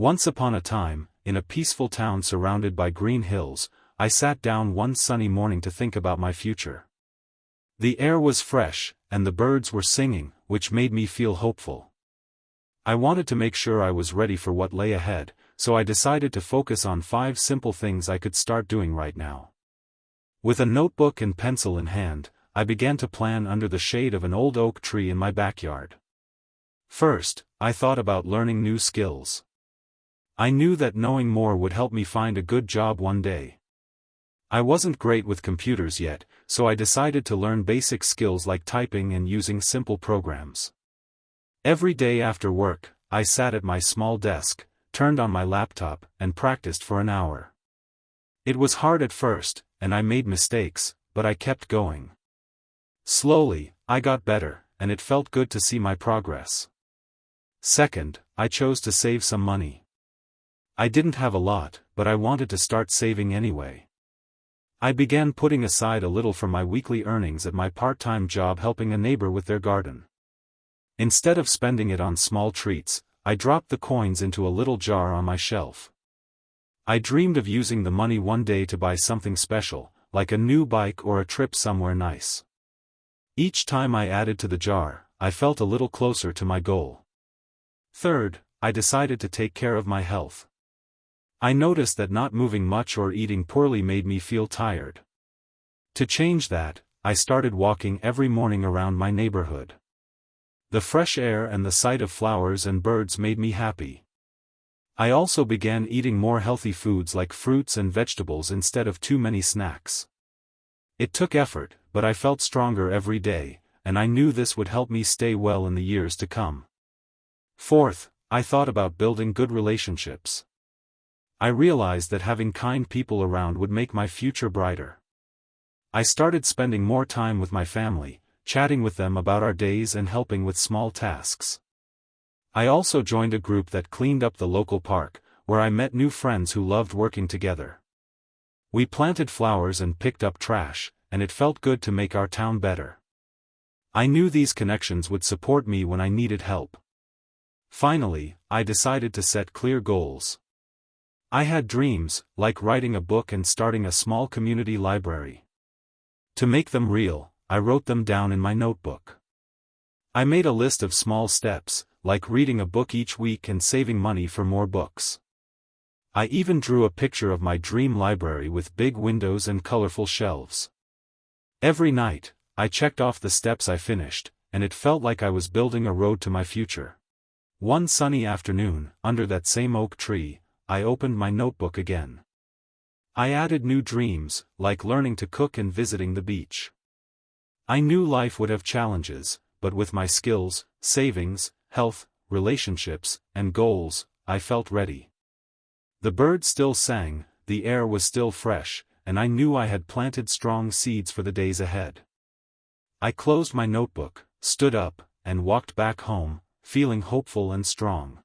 Once upon a time, in a peaceful town surrounded by green hills, I sat down one sunny morning to think about my future. The air was fresh, and the birds were singing, which made me feel hopeful. I wanted to make sure I was ready for what lay ahead, so I decided to focus on 5 simple things I could start doing right now. With a notebook and pencil in hand, I began to plan under the shade of an old oak tree in my backyard. First, I thought about learning new skills. I knew that knowing more would help me find a good job one day. I wasn't great with computers yet, so I decided to learn basic skills like typing and using simple programs. Every day after work, I sat at my small desk, turned on my laptop, and practiced for an hour. It was hard at first, and I made mistakes, but I kept going. Slowly, I got better, and it felt good to see my progress. Second, I chose to save some money. I didn't have a lot, but I wanted to start saving anyway. I began putting aside a little from my weekly earnings at my part-time job helping a neighbor with their garden. Instead of spending it on small treats, I dropped the coins into a little jar on my shelf. I dreamed of using the money one day to buy something special, like a new bike or a trip somewhere nice. Each time I added to the jar, I felt a little closer to my goal. Third, I decided to take care of my health. I noticed that not moving much or eating poorly made me feel tired. To change that, I started walking every morning around my neighborhood. The fresh air and the sight of flowers and birds made me happy. I also began eating more healthy foods like fruits and vegetables instead of too many snacks. It took effort, but I felt stronger every day, and I knew this would help me stay well in the years to come. Fourth, I thought about building good relationships. I realized that having kind people around would make my future brighter. I started spending more time with my family, chatting with them about our days and helping with small tasks. I also joined a group that cleaned up the local park, where I met new friends who loved working together. We planted flowers and picked up trash, and it felt good to make our town better. I knew these connections would support me when I needed help. Finally, I decided to set clear goals. I had dreams, like writing a book and starting a small community library. To make them real, I wrote them down in my notebook. I made a list of small steps, like reading a book each week and saving money for more books. I even drew a picture of my dream library with big windows and colorful shelves. Every night, I checked off the steps I finished, and it felt like I was building a road to my future. One sunny afternoon, under that same oak tree, I opened my notebook again. I added new dreams, like learning to cook and visiting the beach. I knew life would have challenges, but with my skills, savings, health, relationships, and goals, I felt ready. The birds still sang, the air was still fresh, and I knew I had planted strong seeds for the days ahead. I closed my notebook, stood up, and walked back home, feeling hopeful and strong.